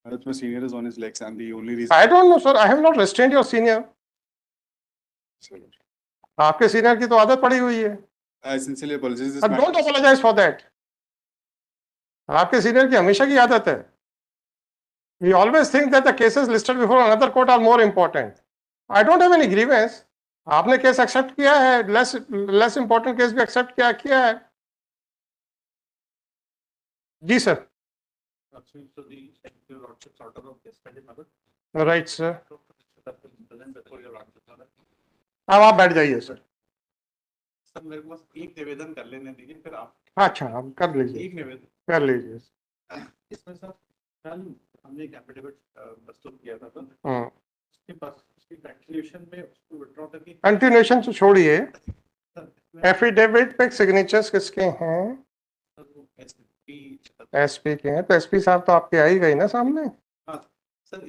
Bharat, my senior is on his legs, and the only reason. I don't know, sir. I have not restrained your senior. आपके senior की तो आदत पड़ी हुई है. I sincerely apologize. This Don't apologize for that. आपके senior की हमेशा की आदत है. We always think that the cases listed before another court are more important. I don't have any grievance. आपने केस एक्सेप्ट किया है, लेस इंपॉर्टेंट केस भी एक्सेप्ट किया है. जी सर. Right sir. अब आप बैठ जाइए सर. सर मेरे को बस एक निवेदन कर लेने दीजिए, फिर आप. अच्छा, आप कर लीजिए. एक निवेदन कर लीजिए. इसमें सर कल हमने एक एफिडेविट प्रस्तुत किया था सर. उसके पास उसकी कंटिन्यूएशन में उसको विथड्रॉ करके. कंटिन्यूएशन तो छोड़िए. एफिडेविट पे सिग्नेचर्स किसके हैं? एसपी के हैं. तो एसपी साहब तो आपके आ ही गई ना सामने.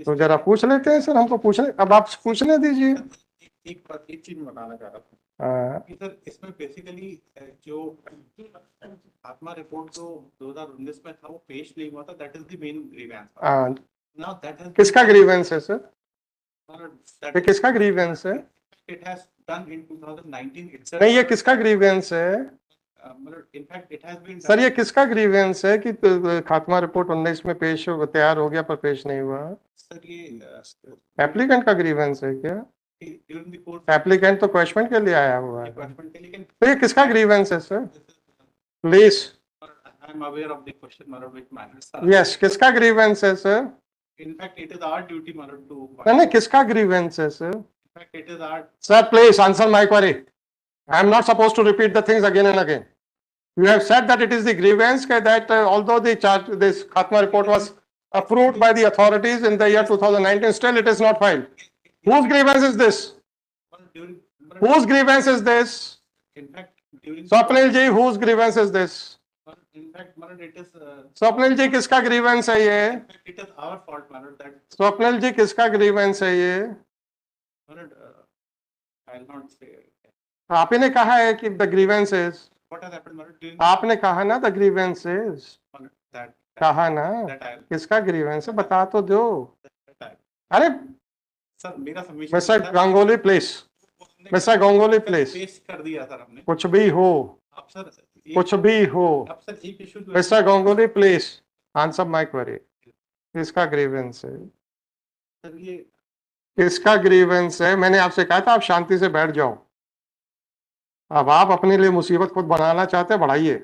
तो जरा पूछ लेते हैं सर. हमको पूछने, अब आप पूछने दीजिए. एक चीज बताना चाह रहा था कि सर इसमें बेसिकली जो आत्मा रिपोर्ट जो 2019 में था वो पेश नहीं हुआ था. That is the main grievance. Now that is किसका ग्रीवेंस है सर? ये किसका ग्रीवेंस है? It has done in 2019 itself. नहीं, ये किसका ग्रीवेंस है? In fact it has been. Sir ये किसका ग्रीवेंस है कि खात्मा रिपोर्ट 19 में पेश हो, तैयार हो गया पर पेश नहीं हुआ? सर ये एप्लीकेंट का ग्रीवेंस है क्या? एप्लीकेंट तो क्वेश्चन के लिए आया हुआ है. तो ये किसका ग्रीवेंस है sir? Please. I am aware of the question mark which matter. Yes, किसका ग्रीवेंस है sir? In fact it is our duty mark to. नहीं, किसका ग्रीवेंस है sir? In fact it is our. Sir please answer my query. I am not supposed to repeat the things again and again. You have said that it is the grievance that although the charge, this Khatma report was approved by the authorities in the year 2019, still it is not filed. Whose grievance is this? Whose grievance is this? In fact, during. Swapnil ji, whose grievance is this? In fact, Maran, it is. Swapnil ji, किसका grievance है ये? In fact, it is our fault, Maran, that. Swapnil ji, किसका grievance है ये? Maran, I'll not say. आप ही ने कहा है कि the grievance is. What has happened, Maran? आपने कहा ना the grievance is. That. कहा ना. किसका grievance है बता तो दो. अरे. सर मेरा submission. Mister Ganguly please. Mister Ganguly please. पेश कर दिया सर हमने. कुछ भी हो. अब सर. कुछ भी हो. अब सर एक issue. Mister Ganguly please answer my query. किसका ग्रीवेंस है? सर ये. किसका ग्रीवेंस है? मैंने आपसे कहा था आप शांति से बैठ जाओ. अब आप अपने लिए मुसीबत खुद बनाना चाहते हैं, बढ़ाइए.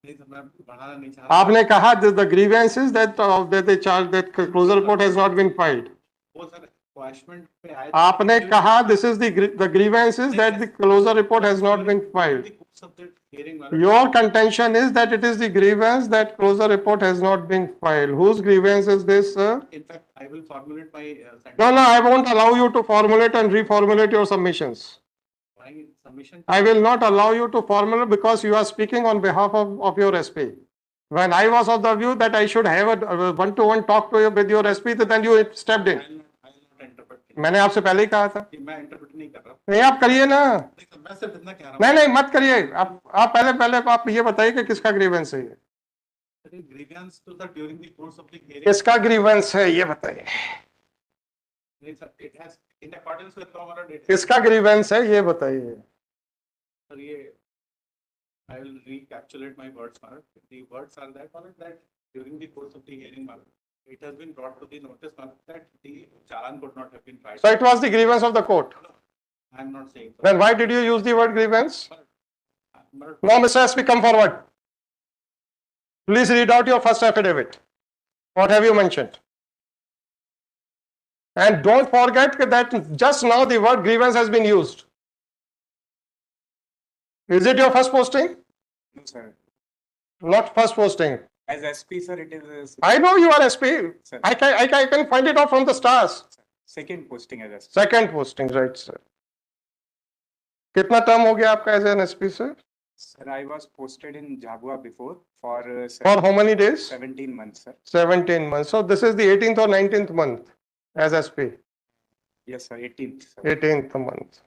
नहीं सर मैं बढ़ाना नहीं चाहता. आपने कहा the grievance is that the charge that closure report has not been filed. वो सर क्वेश्चन पे आया. आपने कहा this is the grievance is that the closure report has not been filed. Your contention is that it is the grievance that closure report has not been filed. Whose grievance is this, sir? In fact, I will formulate my. No, I won't allow you to formulate and reformulate your submissions. My submission. I will not allow you to formulate because you are speaking on behalf of your SP. When I was of the view that I should have a one-to-one talk to you with your SP, then you stepped in. मैंने आपसे पहले ही कहा था. मैं interpret नहीं कर रहा. नहीं आप करिए ना. मैं सिर्फ इतना कह रहा हूं. नहीं मत करिए. आप पहले आप ये बताइए कि किसका ग्रीवेंस है ये. ग्रीवेंस तो sir during the course of the hearing. किसका ग्रीवेंस है ये बताइए. नहीं sir it has in accordance with law और डेट. किसका ग्रीवेंस है ये बताइए. सर ये I will recapitulate my words, Marat. The words are that during the course of the hearing, Marat, it has been brought to the notice, Marat, that the challan could not have been filed. So it was the grievance of the court. I am not saying so. Then why did you use the word grievance? Marat, No, Mr. SP, come forward. Please read out your first affidavit. What have you mentioned? And don't forget that just now the word grievance has been used. Is it your first posting? No, sir. Not first posting. As SP, sir, it is. I know you are SP. Sir. I can find it out from the stars. Second posting as SP. Second posting, right, sir. कितना term हो गया आपका as an SP, sir? Sir, I was posted in Jhabua before for. For how many days? 17 months, sir. 17 months. So this is the 18th or 19th month as SP. Yes, sir. 18th. Sir. 18th month.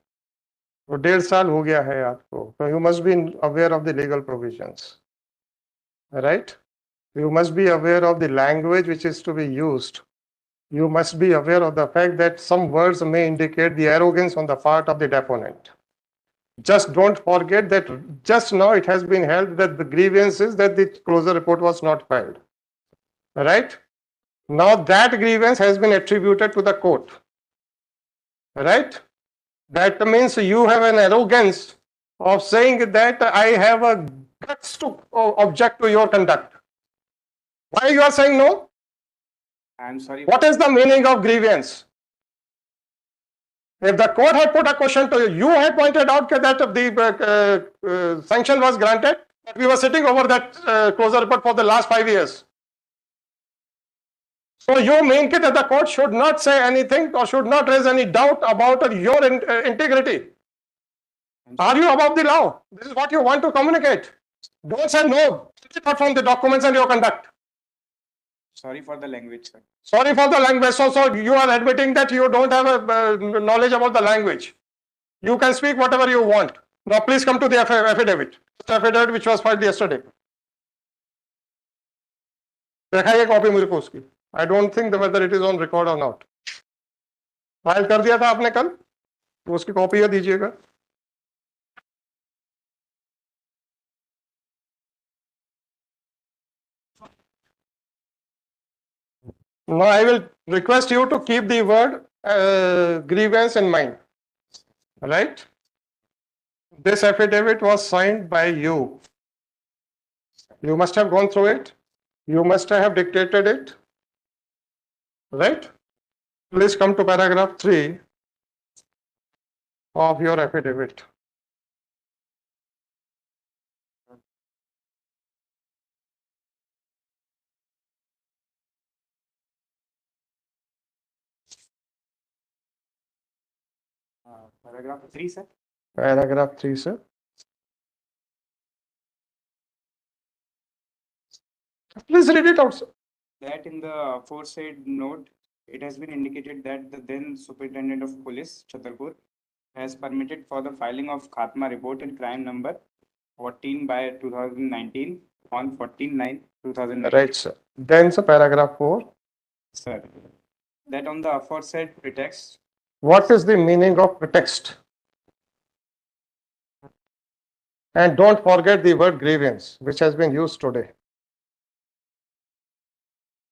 तो 1.5 साल हो गया है आपको. So you must be aware of the legal provisions, right? You must be aware of the language which is to be used you must be aware of the fact that some words may indicate the arrogance on the part of the deponent. Just don't forget that just now it has been held that the grievance is that the closure report was not filed. Right? Now that grievance has been attributed to the court. Right? That means you have an arrogance of saying that I have a guts to object to your conduct. Why you are saying no? I'm sorry. What is the meaning of grievance? If the court had put a question to you, you had pointed out that the sanction was granted. We were sitting over that closure report for the last 5 years. So you mean that the court should not say anything or should not raise any doubt about your integrity? Are you above the law? This is what you want to communicate. Don't say no. Apart from the documents and your conduct. Sorry for the language, sir. Sorry for the language. So you are admitting that you don't have a knowledge about the language. You can speak whatever you want. Now please come to the affidavit. The affidavit which was filed yesterday. दिखाइए copy मुझे को उसकी. I don't think whether it is on record or not. File कर दिया था आपने कल, तो उसकी कॉपी है दीजिएगा. Now I will request you to keep the word grievance in mind. Right? This affidavit was signed by you. You must have gone through it. You must have dictated it. Right? Please come to paragraph 3 of your affidavit. Paragraph 3, sir. Paragraph 3, sir. Please read it out, sir. That in the aforesaid note, it has been indicated that the then Superintendent of Police, Chhatarpur, has permitted for the filing of Khatma report in crime number 14 by 2019 on 14/9/2019. Right, sir. Then, sir, paragraph 4. Sir, that on the aforesaid pretext, What is the meaning of pretext? And don't forget the word grievance, which has been used today.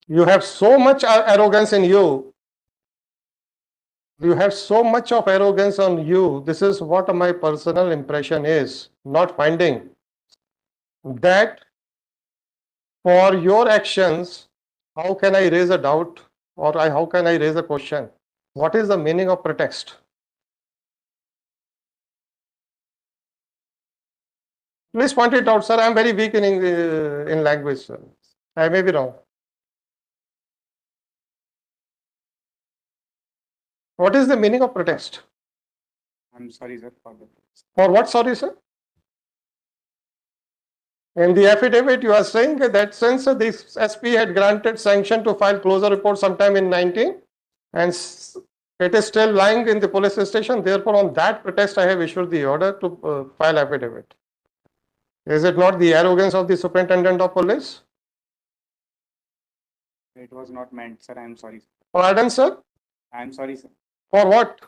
You have so much arrogance in you. You have so much of arrogance on you. This is what my personal impression is, not finding that for your actions, how can I raise a doubt or how can I raise a question? What is the meaning of pretext? Please point it out, sir. I am very weak in language, sir. I may be wrong. What is the meaning of pretext? I'm sorry, sir, for that. For what, sorry, sir? In the affidavit, you are saying that since the SP had granted sanction to file closure report sometime in 19, and it is still lying in the police station, therefore on that pretext I have issued the order to file affidavit. Is it not the arrogance of the Superintendent of Police? It was not meant, sir. I'm sorry. Pardon, sir? I'm sorry, sir, For what?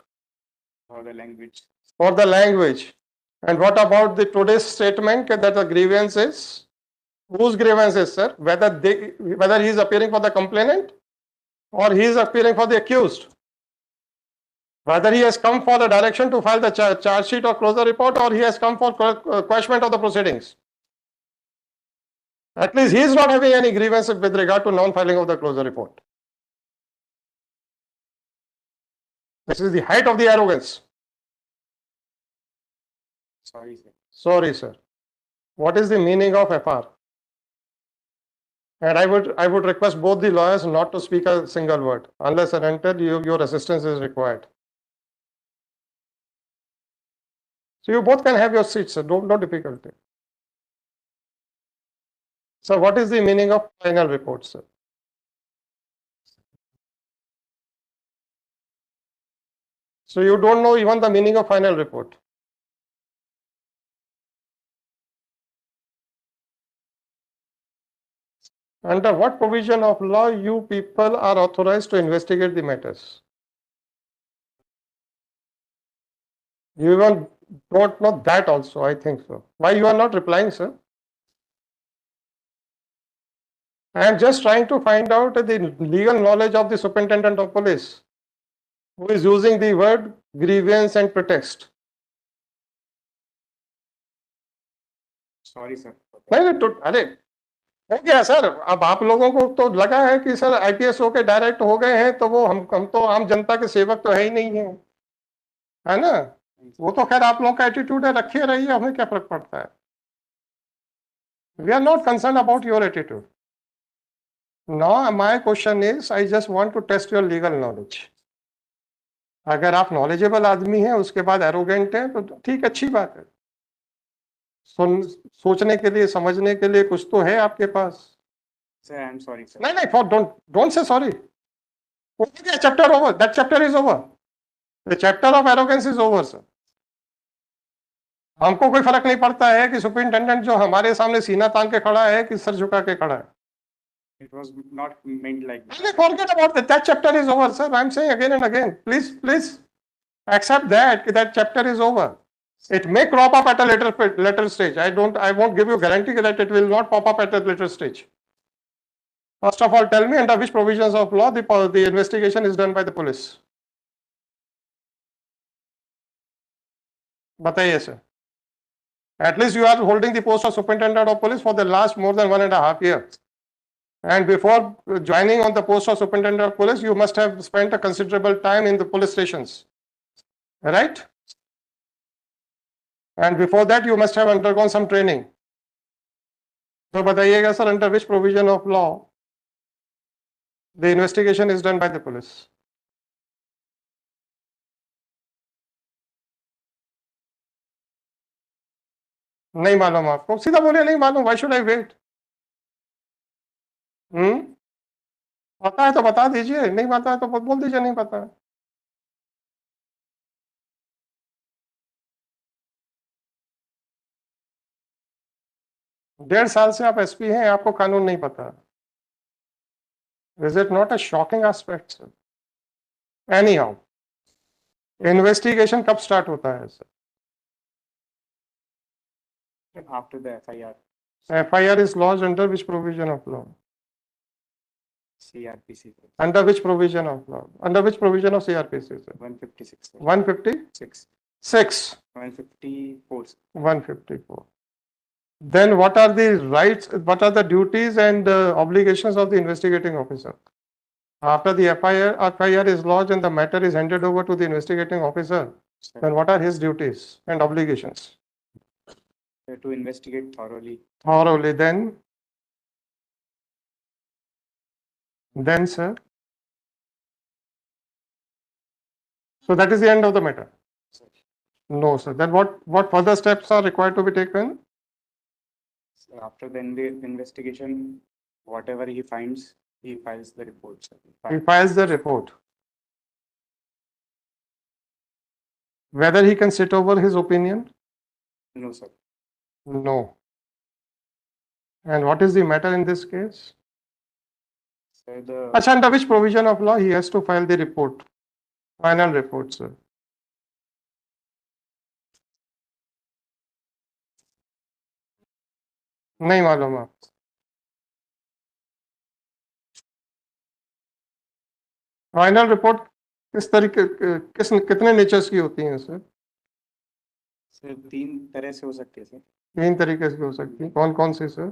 for the language. For the language. And what about the today's statement that the grievance is? Whose grievance is, sir? Whether he is appearing for the complainant or he is appearing for the accused? Whether he has come for the direction to file the charge sheet or closure report, or he has come for quashment of the proceedings. At least he is not having any grievance with regard to non-filing of the closure report. This is the height of the arrogance. Sorry, sir. Sorry, sir. What is the meaning of FR? And I would request both the lawyers not to speak a single word unless and until your assistance is required. So you both can have your seats, sir. No difficulty. So what is the meaning of final report, sir? So you don't know even the meaning of final report. Under what provision of law you people are authorized to investigate the matters? You even don't know that also, I think so. Why you are not replying, sir? I am just trying to find out the legal knowledge of the superintendent of police, who is using the word grievance and pretext. Sorry, sir. नहीं तो अरे हो गया sir, अब आप लोगों को तो लगा है कि सर आईपीएस होके डायरेक्ट हो गए हैं तो वो हम तो आम जनता के सेवक तो है ही नहीं है ना? वो तो खैर आप लोगों का एटीट्यूड है, रखिए रहिए, हमें क्या फर्क पड़ता है. We are not concern about your attitude. Now my question is, I just want to test your legal knowledge. अगर आप नॉलेजेबल आदमी हैं उसके बाद एरोगेंट हैं तो ठीक, अच्छी बात है. सोचने के लिए, समझने के लिए कुछ तो है आपके पास. Sir, I am sorry, sir. नहीं for don't say sorry. Chapter over, that chapter is over. The chapter of arrogance is over sir. हमको कोई फर्क नहीं पड़ता है कि सुपरिंटेंडेंट जो हमारे सामने सीना तान के खड़ा है कि सर झुका के खड़ा है. It was not meant like that. Forget about that. That chapter is over, sir. I'm saying again and again. Please accept that chapter is over. It may crop up at a later stage. I won't give you guarantee that it will not pop up at a later stage. First of all, tell me under which provisions of law the investigation is done by the police. बताइए sir. At least you are holding the post of superintendent of police for the last more than 1.5 years. And before joining on the post of superintendent of police, you must have spent a considerable time in the police stations, right? And before that, you must have undergone some training. So, बताइएगा sir, under which provision of law the investigation is done by the police? नहीं मालूम आपको? सीधा बोलिए नहीं मालूम. Why should I wait? पता है तो बता दीजिए, नहीं पता है तो बोल दीजिए नहीं पता है. डेढ़ साल से आप एसपी हैं, आपको कानून नहीं पता. Is it not a shocking aspect sir? Any how, investigation कब स्टार्ट होता है sir? After the FIR. FIR is lodged under which provision of law? CRPC. Under which provision of law? Under which provision of CRPC sir? 156. Sir. 156? 154. 154. Then what are the rights, what are the duties and obligations of the investigating officer? After the FIR is lodged and the matter is handed over to the investigating officer, Sir. then what are his duties and obligations? To investigate thoroughly. Thoroughly, then sir. So that is the end of the matter. Sir. No sir. Then what further steps are required to be taken? So after the investigation, whatever he finds, he files the report. Sir. He files the report. Whether he can sit over his opinion? No, sir. No. And what is the matter in this case? Sir, the Achha, under which provision of law he has to file the report? Final report, sir. नहीं मालूम आप? Final report किस तरीके कितने natures की होती हैं sir? Sir 3 तरह से हो सकती है सर. 3 तरीके से हो सकती है. कौन कौन सी सर?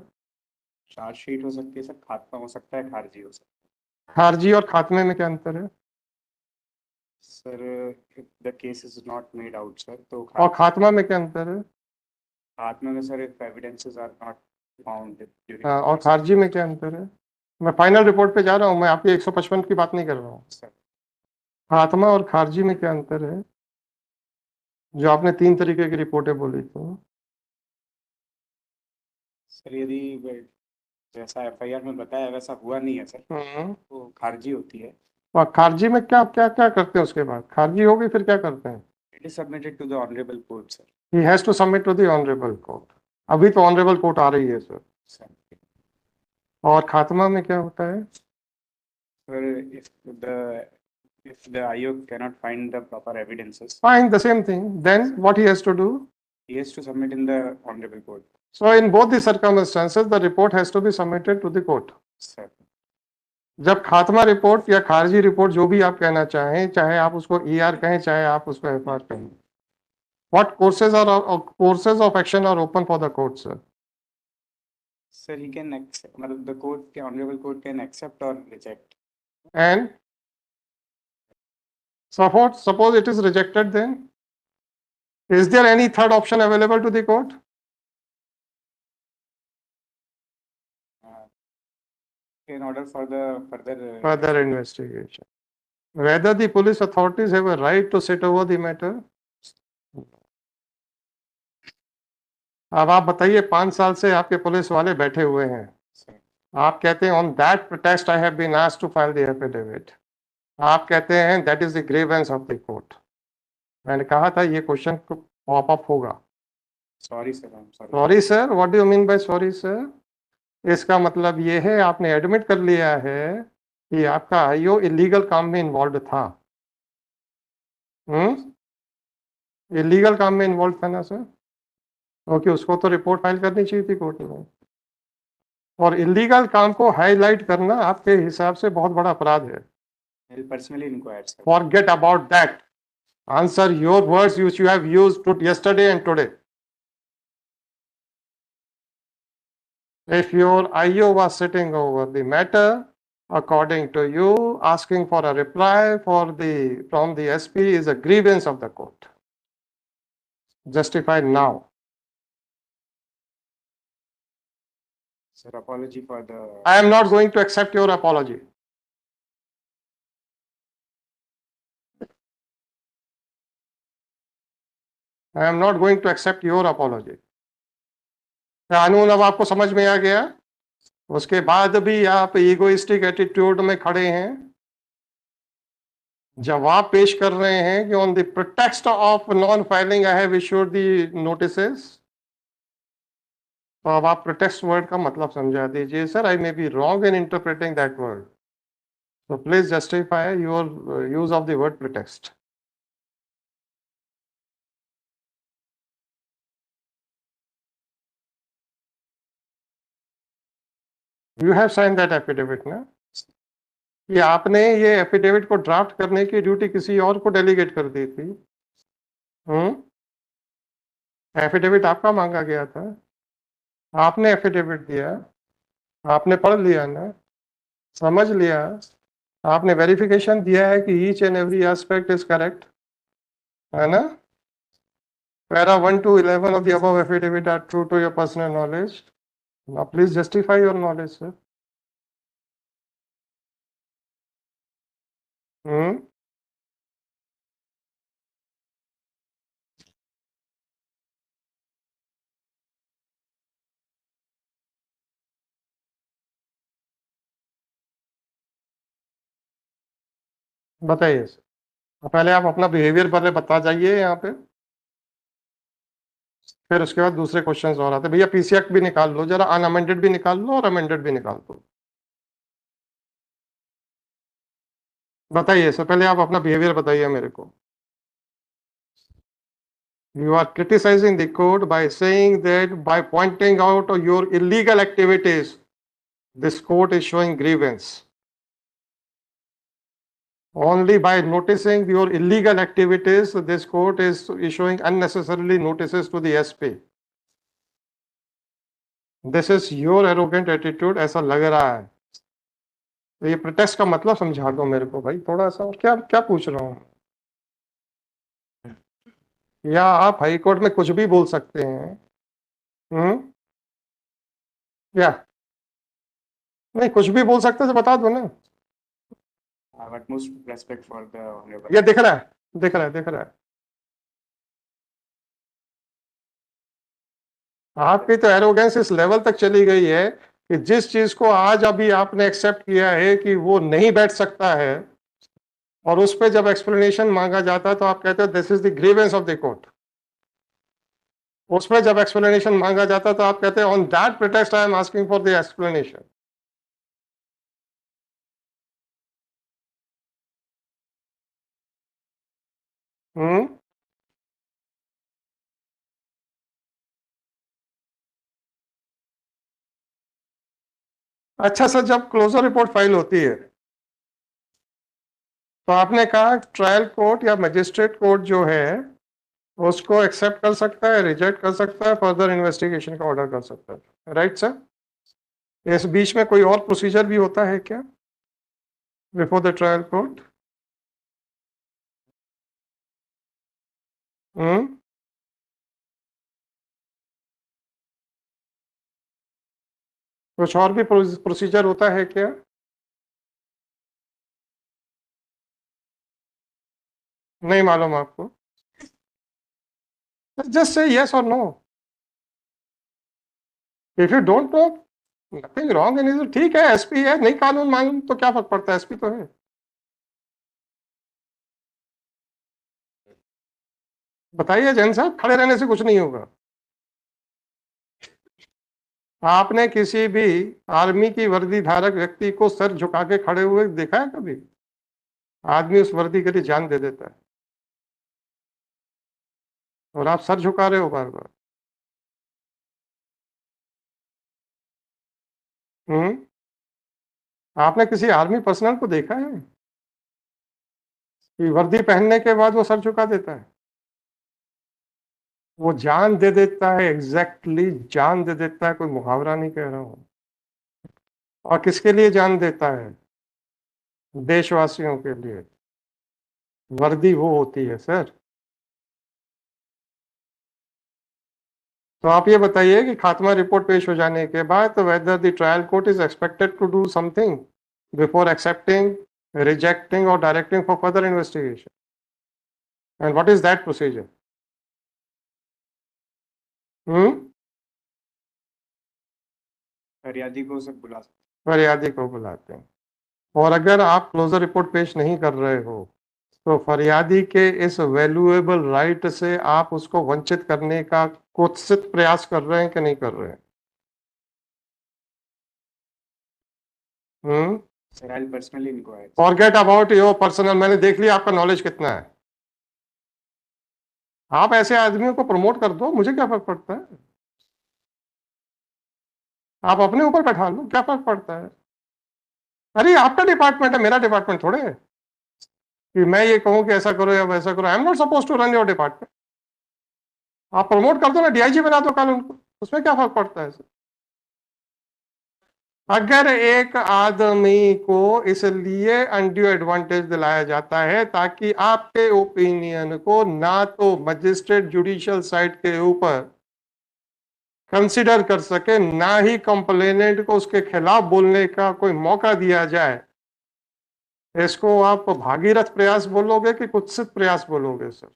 चार्जशीट हो सकती है सर, खात्मा हो सकता है, खारिजी हो सकता है. खारिजी और खात्मे में क्या अंतर है? Sir if the case is not made out sir, तो और खात्मा में क्या अंतर है? खात्मे में sir if evidences are not found during और खारिजी में क्या अंतर है? मैं फाइनल रिपोर्ट पे जा रहा हूँ, मैं आपकी 155 की बात नहीं कर रहा हूँ. सर. खात्मा और खारिजी में क्या अंतर है? जो आपने 3 तरीके की रिपोर्टें बोली थी. सर यदि जैसा FIR में बताया वैसा हुआ नहीं है सर, तो खारिजी होती है. और खारिजी में क्या क्या क्या करते हैं उसके बाद? खारिजी होगी फिर क्या करते हैं? It is submitted to the honorable court sir. He has to submit to the honorable court. अभी तो honorable court आ रही है सर. Sir. और खात्मा में क्या होता है? Sir, if the IO cannot find the proper evidences, Fine, the same thing. Then what he has to do? he has to submit in the honorable court. So in both the circumstances, the report has to be submitted to the court. Sir, जब खात्मा report या खारिजी report जो भी आप कहना चाहें, चाहे आप उसको ER कहें, चाहे आप उसको FR कहें, what courses of action are open for the court, sir? sir, he can accept. The court, honorable court can accept or reject. And suppose it is rejected, then is there any third option available to the court? In order for the Further investigation. Whether the police authorities have a right to sit over the matter? अब आप बताइए, 5 साल से आपके police वाले बैठे हुए हैं, आप कहते हैं on that pretext I have been asked to file the affidavit, आप कहते हैं that is the grievance of the court. मैंने कहा था ये क्वेश्चन पॉप अप होगा। Sorry sir, sorry sir, what do you mean by sorry sir? इसका मतलब ये है आपने एडमिट कर लिया है कि आपका आईओ इलीगल काम में इन्वॉल्व था। इलीगल काम में इन्वॉल्व था ना सर? क्योंकि उसको तो रिपोर्ट फाइल करनी चाहिए थी कोर्ट में, और इलीगल काम को हाईलाइट करना आपके हिसाब से बहुत बड़ा अपराध है। Personally inquire sir. Forget about that, answer your words which you have used yesterday and today. If your IO was sitting over the matter, according to you, asking for a reply from the SP is a grievance of the court. Justified now. Sir, apology for the. I am not going to accept your apology. I am not going to accept your apology. कानून अब आपको समझ में आ गया? उसके बाद भी आप ईगोइस्टिक एटीट्यूड में खड़े हैं, जवाब पेश कर रहे हैं कि on the pretext of non filing I have issued the notices. तो अब आप प्रिटेक्स्ट वर्ड का मतलब समझा दीजिए। Sir, I may be wrong in interpreting that word, so please justify your use of the word pretext. You have signed that affidavit ना? कि आपने ये एफिडेविट को ड्राफ्ट करने की ड्यूटी किसी और को डेलीगेट कर दी थी। एफिडेविट आपका मांगा गया था, आपने एफिडेविट दिया, आपने पढ़ लिया ना, समझ लिया, आपने वेरिफिकेशन दिया है कि each and every aspect is correct, है ना? Para 1 to 11 of the above affidavit are true to your personal knowledge. Now please justify your knowledge, sir. बताइए सर, पहले आप अपना बिहेवियर पहले बता जाइए यहाँ पे, फिर उसके बाद दूसरे क्वेश्चंस और आते हैं। भैया पीसी एक्ट भी निकाल लो जरा, अनअमेंडेड भी निकाल लो और अमेंडेड भी निकाल दो। बताइए सर, पहले आप अपना बिहेवियर बताइए मेरे को। You are criticizing the court by saying that by pointing out your illegal activities, this court is showing grievance. Only by noticing your illegal activities, this court is issuing unnecessarily notices to the SP. This is your arrogant attitude, ऐसा लग रहा है। तो ये protest का मतलब समझा दो मेरे को भाई थोड़ा सा। क्या क्या पूछ रहा हूँ? या आप हाई कोर्ट में कुछ भी बोल सकते हैं? क्या नहीं, कुछ भी बोल सकते तो बता दो ना। Utmost respect for the honorable. ये दिख रहा है, दिख रहा है, दिख रहा है। आपकी तो एरोगेंस इस लेवल तक चली गई है कि जिस चीज को आज अभी आपने एक्सेप्ट किया है कि वो नहीं बैठ सकता है, और उस पर जब एक्सप्लेनेशन मांगा जाता है तो आप कहते हो this is the grievance of the court. उसमें जब एक्सप्लेनेशन मांगा जाता है तो आप कहते हैं on that pretext I am asking for the explanation. Hmm अच्छा सर, जब क्लोजर रिपोर्ट फाइल होती है तो आपने कहा ट्रायल कोर्ट या मजिस्ट्रेट कोर्ट जो है उसको एक्सेप्ट कर सकता है, रिजेक्ट कर सकता है, फर्दर इन्वेस्टिगेशन का ऑर्डर कर सकता है, राइट सर? इस बीच में कोई और प्रोसीजर भी होता है क्या बिफोर द ट्रायल कोर्ट? हम्म कुछ और भी प्रोसीजर होता है क्या? नहीं मालूम आपको? जस्ट से यस और no. If you don't know, nothing wrong in it, ठीक है, एसपी है, नहीं कानून मालूम तो क्या फर्क पड़ता है, एसपी तो है। बताइए जैन साहब, खड़े रहने से कुछ नहीं होगा। आपने किसी भी आर्मी की वर्दी धारक व्यक्ति को सर झुका के खड़े हुए देखा है कभी? आदमी उस वर्दी के लिए जान दे देता है, और आप सर झुका रहे हो बार बार। आपने किसी आर्मी पर्सनल को देखा है कि वर्दी पहनने के बाद वो सर झुका देता है? वो जान दे देता है, एग्जैक्टली जान दे देता है, कोई मुहावरा नहीं कह रहा हूं। और किसके लिए जान देता है? देशवासियों के लिए। वर्दी वो होती है सर। तो आप ये बताइए कि खात्मा रिपोर्ट पेश हो जाने के बाद तो whether the trial court is expected to do something before accepting, rejecting और directing for further investigation, and what is that procedure? फरियादी को सब बुला सकते फरियादी को बुलाते हैं। और अगर आप क्लोजर रिपोर्ट पेश नहीं कर रहे हो तो फरियादी के इस वैल्यूएबल राइट से आप उसको वंचित करने का कुत्सित प्रयास कर रहे हैं कि नहीं कर रहे हैं? Sir, I personally inquire. Forget about your personal, मैंने देख लिया आपका नॉलेज कितना है। आप ऐसे आदमियों को प्रमोट कर दो, मुझे क्या फर्क पड़ता है? आप अपने ऊपर बैठा लो, क्या फर्क पड़ता है? अरे आपका डिपार्टमेंट है, मेरा डिपार्टमेंट थोड़े है कि मैं ये कहूं कि ऐसा करो या वैसा करो। I am not suppose to run your department. आप प्रमोट कर दो ना, डीआईजी बना दो कल उनको, उसमें क्या फर्क पड़ता है? अगर एक आदमी को इसलिए अनड्यू एडवांटेज दिलाया जाता है ताकि आपके ओपिनियन को ना तो मजिस्ट्रेट जुडिशियल साइड के ऊपर कंसिडर कर सके, ना ही कंप्लेनेंट को उसके खिलाफ बोलने का कोई मौका दिया जाए, इसको आप भागीरथ प्रयास बोलोगे कि कुत्सित प्रयास बोलोगे सर?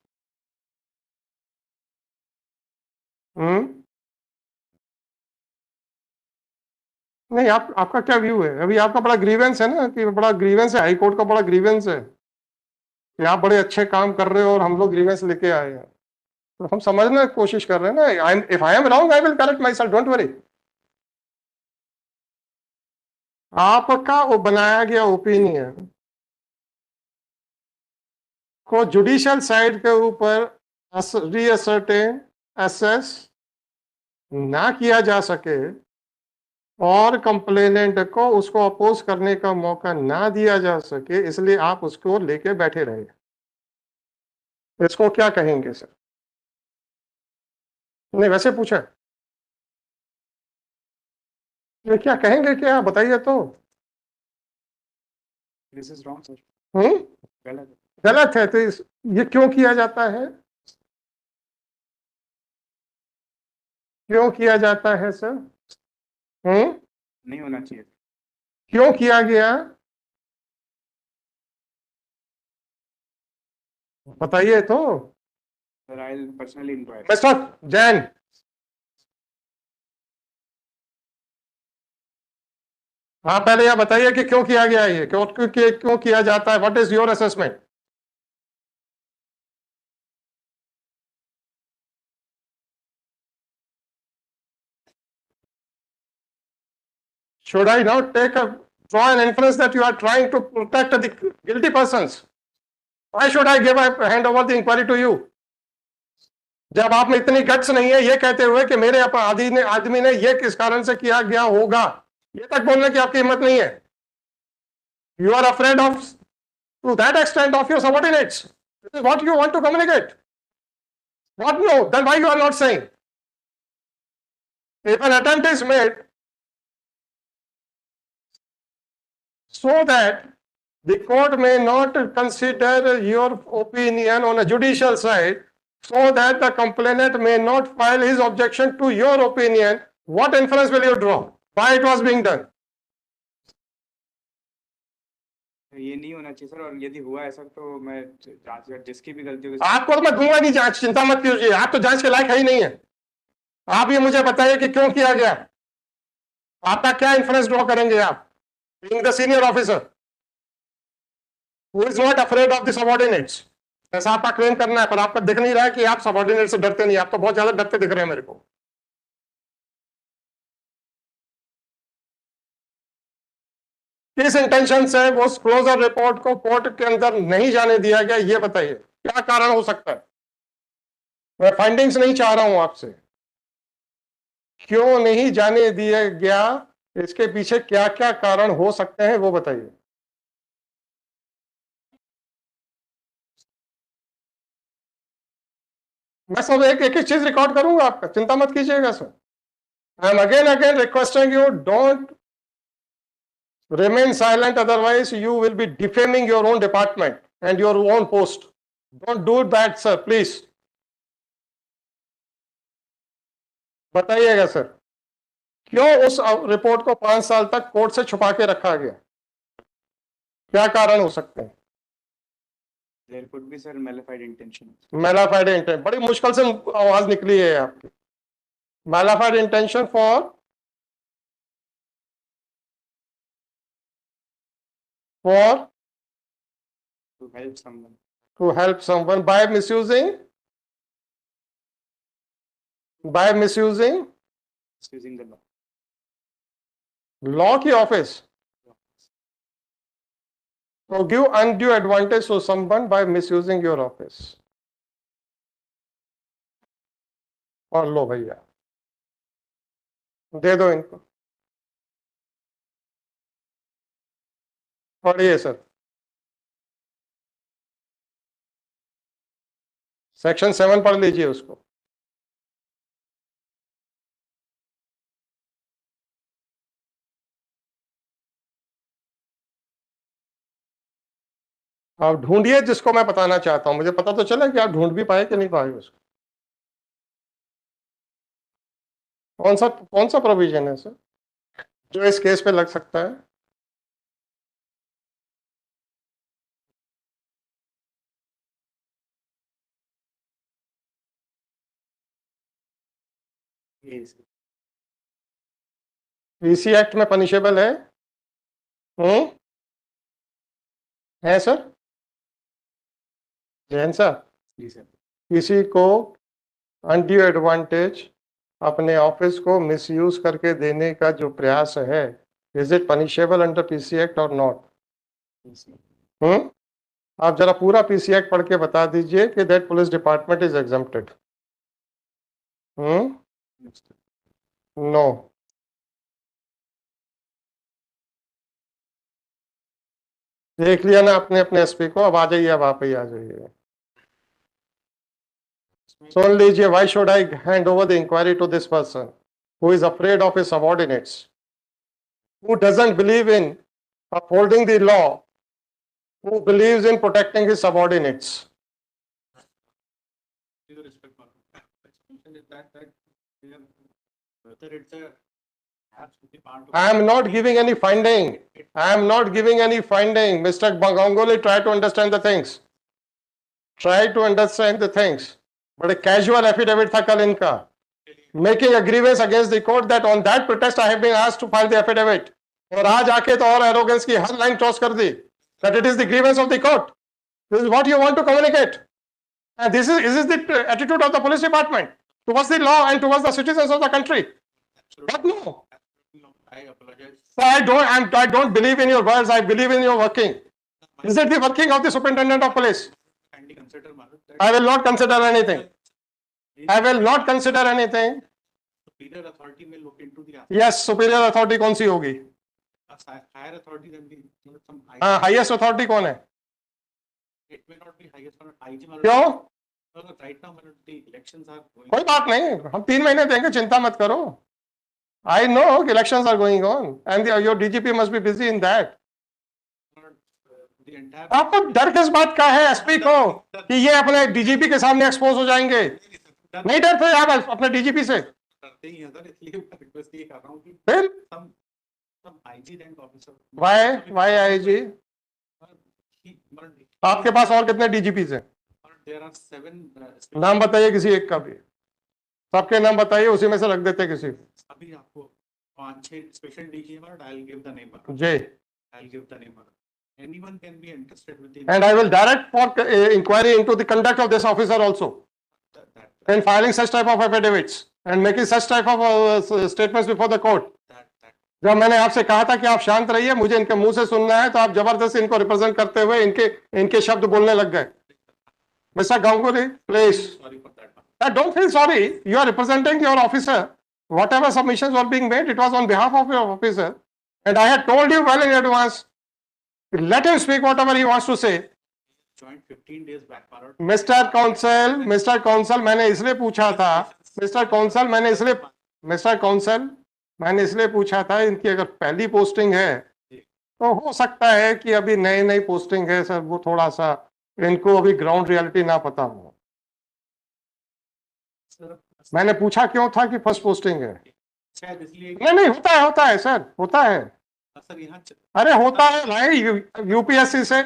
नहीं, आपका क्या व्यू है? अभी आपका बड़ा ग्रीवेंस है ना, कि बड़ा ग्रीवेंस है, हाई कोर्ट का बड़ा ग्रीवेंस है कि आप बड़े अच्छे काम कर रहे हो और हम लोग ग्रीवेंस लेके आए हैं। तो हम समझने की कोशिश कर रहे हैं ना। If I am wrong I will correct my self, don't worry. आपका वो बनाया गया ओपिनियन को जुडिशियल साइड के ऊपर रीअसर्टेन, एसेस ना किया जा सके और कंप्लेनेंट को उसको अपोज करने का मौका ना दिया जा सके, इसलिए आप उसको लेके बैठे रहे। इसको क्या कहेंगे सर? नहीं, वैसे पूछा, ये क्या कहेंगे, क्या बताइए तो। This is wrong sir. Hmm गलत है। गलत है तो ये क्यों किया जाता है? क्यों किया जाता है सर? नहीं होना चाहिए। क्यों किया गया? बताइए तो। Sir, I personally inquire. Mister Jain, हाँ पहले यह बताइए कि क्यों किया गया है, ये क्यों किया जाता है? What is your assessment? Should I now draw an inference that you are trying to protect the guilty persons? Why should I hand over the inquiry to you? जब आप में इतनी गट्स नहीं है ये कहते हुए कि मेरे आदमी ने ये किस कारण से किया गया होगा, ये तक बोलने की आपकी हिम्मत नहीं है. You are afraid of, to that extent, of your subordinates. This is what you want to communicate. What? No, then why you are not saying? If an attempt is made so that the court may not consider your opinion on a judicial side, so that the complainant may not file his objection to your opinion, what inference will you draw? Why it was being done? ये नहीं होना चाहिए sir, और यदि हुआ ऐसा तो मैं जांच जिसकी भी गलती होगी आपको तो मैं दूंगा नहीं जांच, चिंता मत कीजिए, आप तो जांच के लायक है ही नहीं है. आप ये मुझे बताइए कि क्यों किया गया, आपका क्या इन्फ्रेंस ड्रॉ करेंगे आप, being the senior officer who is not afraid of the subordinates. ऐसा आपका क्लेम करना है, पर आपका दिख नहीं रहा है कि आप सबॉर्डिनेट से डरते नहीं, आप तो बहुत ज्यादा डरते दिख रहे हैं मेरे को. किस इंटेंशन से वो क्लोजर रिपोर्ट को कोर्ट के अंदर नहीं जाने दिया गया, ये बताइए, क्या कारण हो सकता है. मैं फाइंडिंग्स नहीं चाह रहा हूं आपसे, क्यों नहीं जाने दिया गया, इसके पीछे क्या क्या कारण हो सकते हैं वो बताइए. मैं सब एक एक चीज रिकॉर्ड करूंगा आपका, चिंता मत कीजिएगा sir. I am again requesting you, don't remain silent, otherwise you will be defaming your own department and your own post. Don't do that sir, please. बताइएगा सर, क्यों उस रिपोर्ट को 5 साल तक कोर्ट से छुपा के रखा गया, क्या कारण हो सकते हैं. There could be sir malified intention. Malified intent, बड़ी मुश्किल से आवाज निकली है आपकी. Malified intention for To help someone. To help someone by misusing Misusing the law. law की office. To give undue advantage to someone by misusing your office. और लो भैया, दे दो इनको, पढ़िए सर. सेक्शन 7 पढ़ लीजिए उसको. आप ढूंढिए जिसको मैं बताना चाहता हूं, मुझे पता तो चला कि आप ढूंढ भी पाए कि नहीं पाए उसको. कौन सा प्रोविजन है सर जो इस केस पे लग सकता है. पीसी एक्ट में पनिशेबल है. है सर जैन साहब, किसी को अनड्यू एडवांटेज अपने ऑफिस को मिसयूज करके देने का जो प्रयास है, is it punishable under PC act और नॉट. आप जरा पूरा पीसी एक्ट पढ़ के बता दीजिए कि that police department is exempted. No. देख लिया ना अपने एसपी को, अब आ जाइए, अब आप ही आ जाइए. सुन लीजिए, why should I hand over the inquiry to this person who is afraid of his subordinates, who doesn't believe in upholding the law, who believes in protecting his subordinates. I am not giving any finding. I am not giving any finding. Mr. Ganguly, try to understand the things. Try to understand the things. But a casual affidavit था कल इनका, making a grievance against the court that on that pretext I have been asked to file the affidavit. और आज आके तो और arrogance की हर line cross कर दी, that it is the grievance of the court. This is what you want to communicate. And this is the attitude of the police department towards the law and towards the citizens of the country. But no. I apologize. I don't believe in your words. I believe in your working. Is it the working of the superintendent of police? consider, Madam, that I will not consider anything. I will not consider anything. superior authority may look into the Yes, superior authority कौन सी होगी? higher authority than the some हाँ, highest authority कौन है? it may not be highest one IG Madam. क्यों? No, right now Madam, the elections are going. कोई बात नहीं, हम 3 महीने देंगे, चिंता मत करो. I know elections are going on and your DGP must be busy in that. The entire आपको डर किस बात का है एसपी को कि ये अपने डीजीपी के सामने एक्सपोज हो जाएंगे? नहीं डरते आप अपने डीजीपी से? करते ही हैं सर, इसलिए मैं रिक्वेस्ट ये कर रहा हूँ कि फिर some IG rank officer. why IG? आपके पास और कितने डीजीपी हैं? There are 7. नाम बताइए किसी एक का भी. सबके नाम बताइए, उसी में से रख देते किसी. अभी आपको 5-6 स्पेशल डीजी हैं, I'll give the name. Ji. I'll give the name. Anyone can be interested with the. And I will direct for inquiry into the conduct of this officer also in filing such type of affidavits and making such type of statements before the court. जब मैंने आपसे कहा था कि आप शांत रहिए, मुझे इनके मुंह से सुनना है, तो आप जबरदस्ती इनको रिप्रेजेंट करते हुए इनके शब्द बोलने लग गए. Mr. Ganguly, please. Sorry for that. Don't feel sorry. You are representing your officer. Whatever submissions were being made, it was on behalf of your officer. And I had told you well in advance. Let him speak whatever he wants to say. Joined 15 days back. Mr. Counsel, मैंने इसलिए पूछा था. Mr. Counsel, मैंने इसलिए पूछा था, इनकी अगर पहली पोस्टिंग है, तो हो सकता है कि अभी नई पोस्टिंग है सर, वो थोड़ा सा इनको अभी ग्राउंड रियलिटी ना पता हो. मैंने पूछा क्यों था कि फर्स्ट पोस्टिंग है. नहीं, होता है सर, होता है. अरे होता है भाई, यूपीएससी से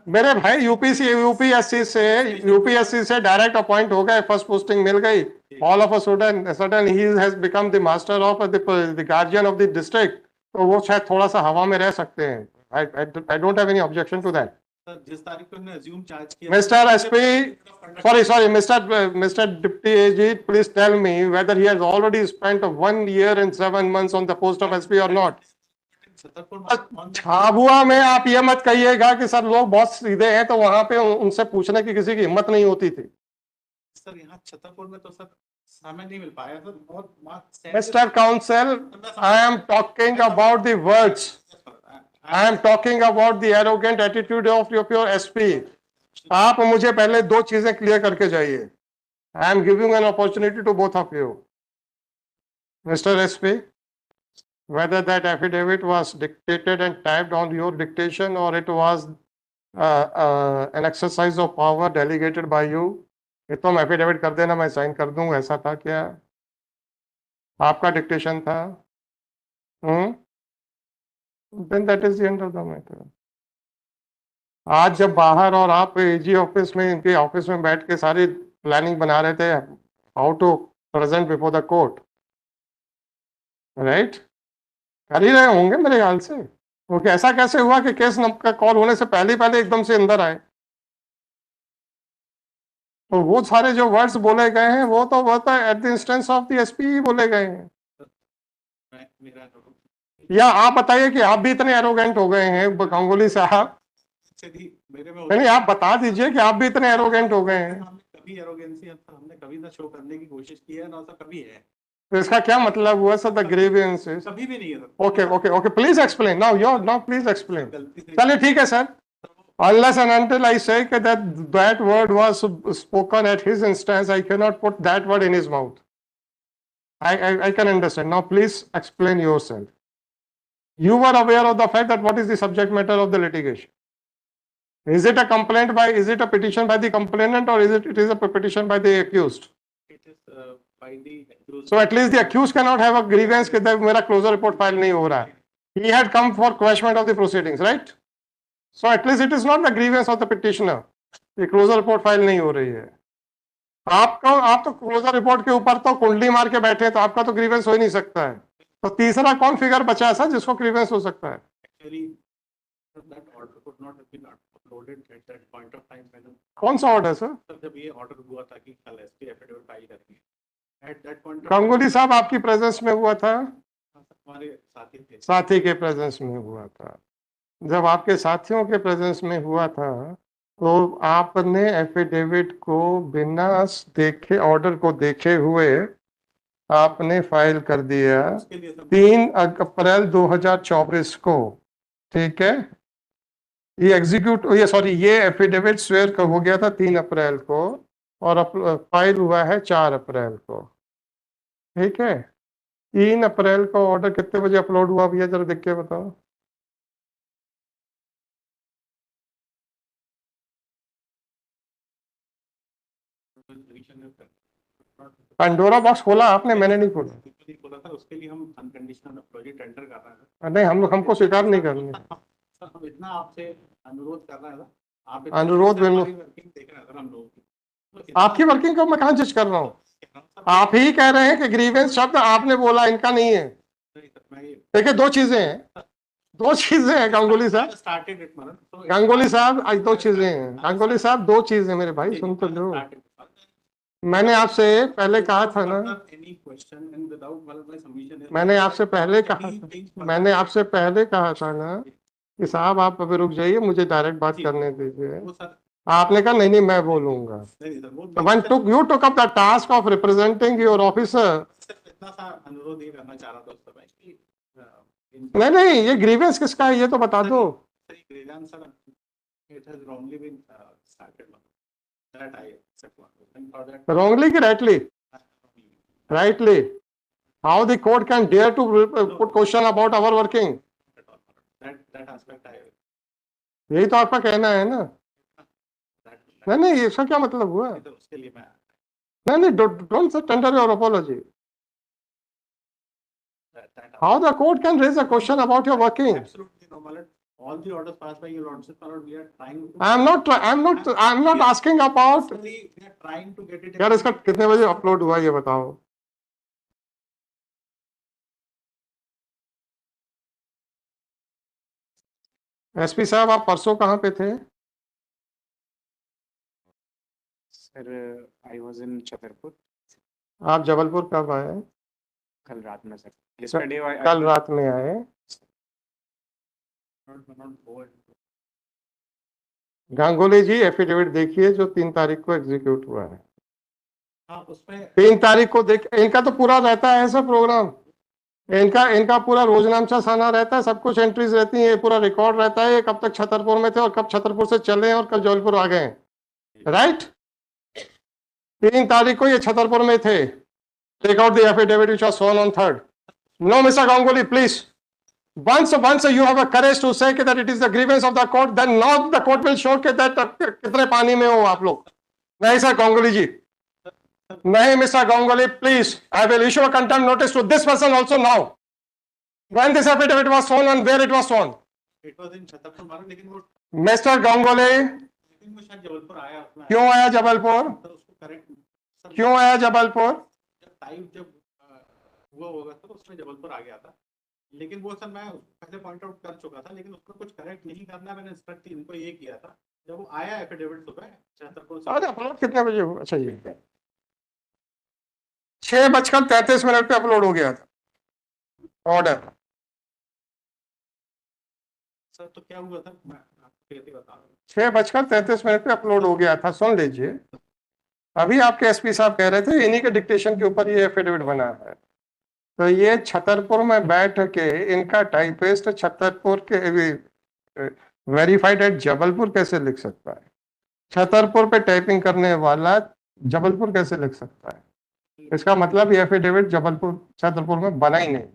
मेरे भाई यूपीएससी से डायरेक्ट अपॉइंट हो गए, फर्स्ट पोस्टिंग मिल गई. All of a sudden he has become the master of the guardian of the district. तो वो शायद थोड़ा सा हवा में रह सकते हैं. I don't have any objection to that. जिस तारीख को हमने अज्यूम चार्ज किया. Mr. SP, sorry, Mr. Deputy AG, please tell me whether he has already spent 1 year and 7 months on the post of SP or not. Jhabua में आप ये मत कहिएगा कि सर लोग बहुत सीधे हैं, तो वहां पे उनसे पूछने की किसी की हिम्मत नहीं होती थी. सर यहाँ छतरपुर में तो सर समय नहीं मिल पाया सर. बहुत Mr. Counsel, I am talking about the words. I am talking about the arrogant attitude of your SP. आप मुझे पहले 2 चीजें क्लियर करके जाइए. I am giving an opportunity to both of you. Mr. SP, whether that affidavit was dictated and typed on your dictation or it was an exercise of power delegated by you. ये तुम affidavit कर देना, मैं sign कर दूंगा, ऐसा था क्या? आपका डिक्टेशन था? Then that is the end of the matter. आज जब बाहर और आप एजी ऑफिस में, इनके ऑफिस में बैठ के सारी प्लानिंग बना रहे थे how to present before the court, right? कर ही रहे होंगे मेरे ख्याल से. ओके, ऐसा कैसे हुआ कि केस का कॉल होने से पहले एकदम से अंदर आए? तो वो सारे जो वर्ड्स बोले गए हैं वो तो at the instance of the SP बोले गए हैं. या आप बताइए कि आप भी इतने एरोगेंट हो गए हैं गांगुली साहब? नहीं, आप बता दीजिए कि आप भी इतने एरोगेंट हो गए हैं. कभी एरोगेंसी हमने कभी ना शो करने की कोशिश की है, ना कभी है. तो इसका क्या मतलब हुआ सर? द ग्रीवेंसेस कभी भी नहीं है. Okay, please explain now please explain. चलिए ठीक है sir. Unless and until I say that word was spoken at his instance, I cannot put that word in his mouth. I can understand. Now please explain yourself. You were aware of the fact that what is the subject matter of the litigation? Is it a complaint is it a petition by the complainant, or is it a petition by the accused? It is by the accused. So at least the accused cannot have a grievance कि मेरा closure report file नहीं हो रहा है. He had come for quashment of the proceedings, right? So at least it is not the grievance of the petitioner. The closure report file नहीं हो रही है. आप तो closure report के ऊपर तो कुंडली मार के बैठे हैं, तो आपका तो grievance हो ही नहीं सकता है. तो तीसरा कौन फिगर बचा है सर जिसको grievance हो सकता है? Actually, that order could not have been uploaded at that point of time. कौन सा ऑर्डर सर? जब ये ऑर्डर हुआ था कि कल एसपी एफिडेविट फाइल करेंगे, at that point गांगुली साहब आपकी प्रेजेंस में हुआ था? हमारे साथी थे. साथी के प्रेजेंस में हुआ था. जब आपके साथियों के प्रेजेंस में हुआ था तो आपने एफिडेविट को बिना देखे, ऑर्डर को देखे हुए आपने फाइल कर दिया उसके लिए सब 3 अप्रैल 2024 को, ठीक है। ये एफिडेविट स्वेयर हो गया था 3 अप्रैल को और फाइल हुआ है 4 अप्रैल को, ठीक है। 3 अप्रैल को ऑर्डर कितने बजे अपलोड हुआ भैया, जरा देख के बताओ। पंडोरा बॉक्स खोला आपने, मैंने नहीं खोला। बोला था, उसके लिए हम अनकंडीशनल प्रोजेक्ट टेंडर कर रहे हैं। नहीं, हमको स्वीकार नहीं करनी। सर हम इतना आपसे अनुरोध कर रहे हैं, आप अनुरोध वर्किंग देख रहे हैं सर हम लोग। तो आपकी वर्किंग को मैं कहाँ जज कर रहा हूँ? आप ही कह रहे हैं कि ग्रीवेंस शब्द आपने बोला, इनका नहीं है। देखिए दो चीजें हैं गांगुली साहब, गांगुली साहब, आज दो चीजें हैं। गांगुली साहब दो चीजें, मेरे भाई सुन तो लो। मैंने आपसे पहले कहा था ना, मैंने आपसे पहले कहा था ना कि साहब आप अभी रुक जाइए, मुझे डायरेक्ट बात करने दीजिए। आपने कहा नहीं मैं बोलूंगा। You took up the task of representing your officer. इतना सा अनुरोध ये करना चाह रहा था उस समय कि नहीं, ये ग्रीवेंस किसका है ये तो बता दो। grievance, sir, it has wrongly been started. That I accept one. And for that, Wrongly कि rightly? Rightly. How the court can dare to put question about our working? that aspect I यही तो आपका कहना है ना। नहीं, इसका क्या मतलब हुआ? तो उसके लिए मैं नहीं, don't tender your apology. How the court can raise a question about your working? Absolutely no, my lord. All the orders passed by your lordship, my lord, we are trying to. I'm not asking about. We are trying to get it. यार इसका कितने बजे upload हुआ ये बताओ। SP साहब आप परसों कहाँ पे थे? Sir I was in Chhatarpur. आप जबलपुर कब आए? कल रात में सर। Yesterday कल रात में आए। गांगुली जी एफिडेविट देखिए जो 3 तारीख को एग्जीक्यूट हुआ है। हाँ, उसमें 3 तारीख को देख, इनका तो पूरा रहता है ऐसा प्रोग्राम, इनका पूरा रोजनामचा साना रहता है, सब कुछ एंट्रीज रहती है, पूरा रिकॉर्ड रहता है, कब तक छतरपुर में थे और कब छतरपुर से चले और कब जबलपुर आ गए, राइट। 3 तारीख को ये छतरपुर में थे। Take out the affidavit which was shown on 3rd. No, Mr. Ganguly, please. Once you have a courage to say that it is the grievance of the court, then now the court will show that कितने पानी में हो आप लोग। नहीं sir Ganguly जी, नहीं mister Ganguly, please, I will issue a contempt notice to this person also now. When this affidavit was shown and where it was shown? it was in Chhatarpur मारो, लेकिन वो मिस्टर गांगुली शायद जबलपुर आया उसमें। क्यों आया जबलपुर? तो उसको करेक्ट क्यों आया जबलपुर? टाइम जब हुआ होगा तो उसमें जबलपुर आ गया था, लेकिन वो सर मैं पहले पॉइंट आउट कर चुका था, लेकिन उसको कुछ करेक्ट नहीं करना, मैंने इंस्ट्रक्ट इनको ये किया था जब वो आया एफिडेविट सुबह छतरपुर से। अरे अपलोड कितने बजे हुआ? अच्छा ये 6:33 पे अपलोड हो गया था ऑर्डर। सर तो क्या हुआ था, मैं आपको बता रहा हूँ। 6:33 पे अपलोड हो गया था, सुन लीजिए। अभी आपके एसपी साहब कह रहे थे इन्हीं के डिक्टेशन के ऊपर ये एफिडेविट बना है। तो ये छतरपुर में बैठ के इनका टाइपिस्ट छतरपुर के वेरीफाइड एट जबलपुर कैसे लिख सकता है? छतरपुर पे टाइपिंग करने वाला जबलपुर कैसे लिख सकता है? इसका मतलब ये एफिडेविट जबलपुर छतरपुर में बना ही नहीं।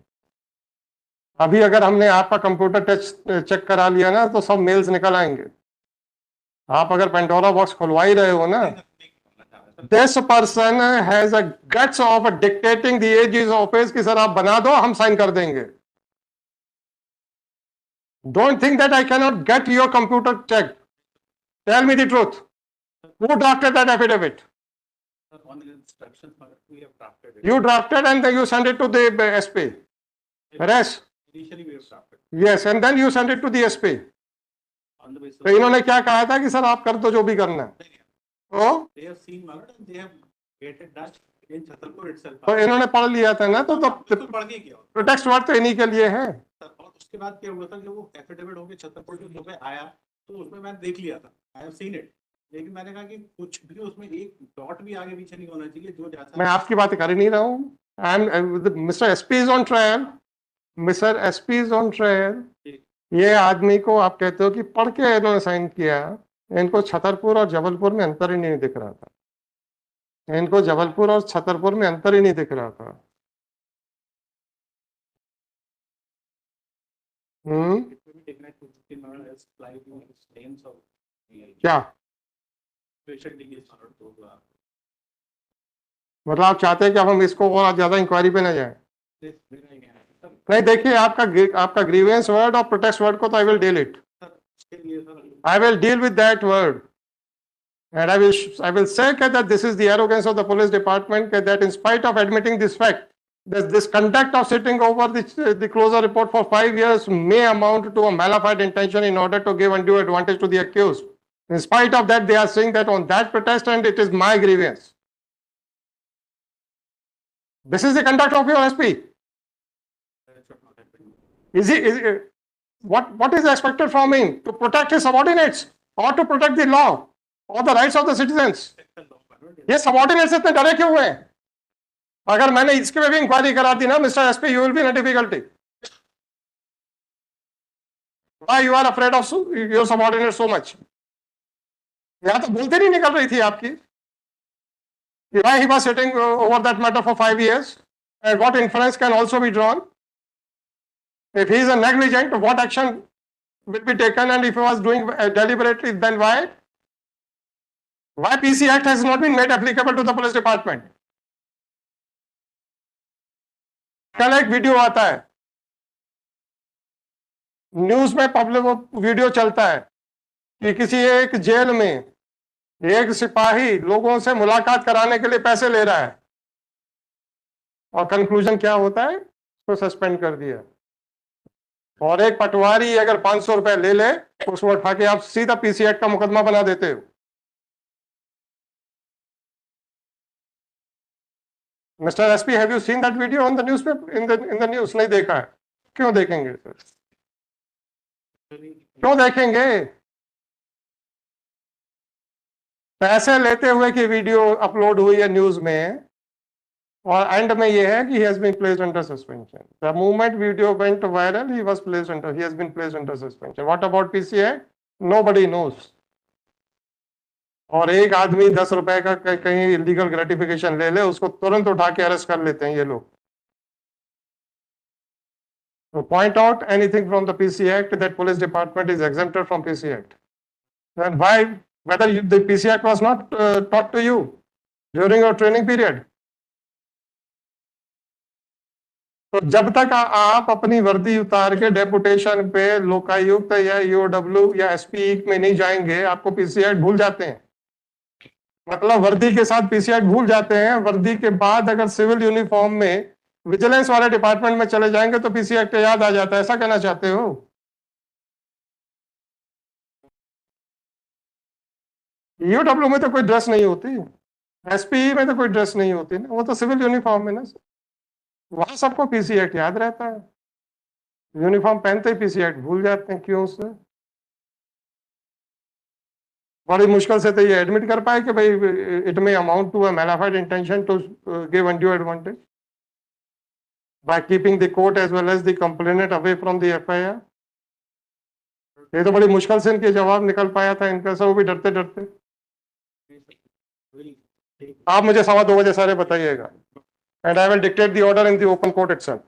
अभी अगर हमने आपका कंप्यूटर टच चेक करा लिया ना तो सब मेल्स निकल आएंगे। आप अगर पेंडोरा बॉक्स खुलवा ही रहे हो ना, This person has a guts of dictating the AG's office कि सर आप बना दो हम साइन कर देंगे। Don't think that I cannot get your computer checked. Tell me the truth. Who drafted that affidavit? On the instructions we have drafted it. You drafted and then you sent it to the SP. Rest. Initially we have drafted. Yes, and then you sent it to the SP. On the basis तो इन्होंने क्या कहा था कि sir आप कर दो जो भी करना है। They have seen Malad and they have created that in Chhatarpur itself. तो इन्होंने पढ़ लिया था ना, तो पढ़ के किया। प्रोटेक्स्ट वर्ड तो इन्हीं के लिए है। और उसके बाद क्या हुआ था, जब वो एफिडेविट होके छतरपुर जो सुबह आया तो उसमें मैंने देख लिया था, आई हैव सीन इट, लेकिन मैंने कहा कि कुछ भी उसमें एक डॉट भी आगे पीछे नहीं होना चाहिए, जो जैसा मैं आपकी बात कर ही नहीं रहा हूँ। I am mister SP is on trial, mister SP is on trial. ये आदमी को आप कहते हो कि पढ़ के इन्होंने साइन किया, इनको छतरपुर और जबलपुर में अंतर ही नहीं दिख रहा था, इनको जबलपुर और छतरपुर में अंतर ही नहीं दिख रहा था। क्या मतलब आप चाहते हैं कि अब हम इसको और ज्यादा इंक्वायरी पे ना जाए? नहीं, देखिए आपका ग्रीवेंस वर्ड और प्रोटेस्ट वर्ड को तो I will deal it, I will deal with that word, and I will say that this is the arrogance of the police department, that in spite of admitting this fact, this conduct of sitting over the closure report for 5 years may amount to a malafide intention in order to give undue advantage to the accused. In spite of that, they are saying that on that protest and it is my grievance. This is the conduct of your SP. What is expected from him? To protect his subordinates or to protect the law or the rights of the citizens? ये subordinates इतने डरे क्यों हुए? अगर मैंने इसके में भी इंक्वायरी करा दी ना mister SP, you will be in a difficulty. Why you are afraid of your subordinates so much? यहाँ तो बोलते नहीं निकल रही थी आपकी. Why he was sitting over that matter for 5 years, and what inference can also be drawn? If he is a negligent, what action will be taken, and if he was doing deliberately, then why? Why PC Act has not been made applicable to the police department? कल एक video आता है, news में public video चलता है कि किसी एक जेल में एक सिपाही लोगों से मुलाकात कराने के लिए पैसे ले रहा है, और कंक्लूजन क्या होता है? उसको सस्पेंड कर दिया। और एक पटवारी अगर 500 रुपए ले ले, उसको उठा के आप सीधा पीसी एक्ट का मुकदमा बना देते हो। Mister SP, have you seen that video on the newspaper, in the news? नहीं देखा है। क्यों देखेंगे सर? क्यों देखेंगे? पैसे लेते हुए की वीडियो अपलोड हुई है न्यूज में, और एंड में ये है कि he has been placed under suspension. The moment video went viral, he has been placed under suspension. What about PCI? Nobody knows. और एक आदमी 10 रुपए का कहीं इलीगल ग्रेटिफिकेशन ले ले, उसको तुरंत उठा के अरेस्ट कर लेते हैं ये लोग। So point out anything from the PC Act that police department is exempted from PC Act. Then why, whether the PC Act was not taught to you during your training period? तो जब तक आप अपनी वर्दी उतार के deputation पे लोकायुक्त या ईओडब्ल्यू या एसपी में नहीं जाएंगे, आपको पीसी एक्ट भूल जाते हैं। मतलब वर्दी के साथ पीसी एक्ट भूल जाते हैं। वर्दी के बाद अगर सिविल यूनिफॉर्म में विजिलेंस वाले डिपार्टमेंट में चले जाएंगे तो पीसी एक्ट याद आ जाता है। ऐसा कहना चाहते हो? ईओडब्ल्यू में तो कोई ड्रेस नहीं होती, एसपी में तो कोई ड्रेस नहीं होती ना, वो तो सिविल यूनिफॉर्म है ना। वहां सबको पीसी एक्ट याद रहता है, यूनिफॉर्म पहनते ही पीसी एक्ट भूल जाते हैं। क्यों सर? बड़ी मुश्किल से तो ये एडमिट कर पाए कि भाई it may amount to a mala fide intention to give undue advantage by keeping the court as well as the complainant away from the FIR. ये तो बड़ी मुश्किल से इनके जवाब निकल पाया था इनका, सब वो भी डरते डरते। आप मुझे 2:15 बजे सारे बताइएगा, and I will dictate the order in the open court itself.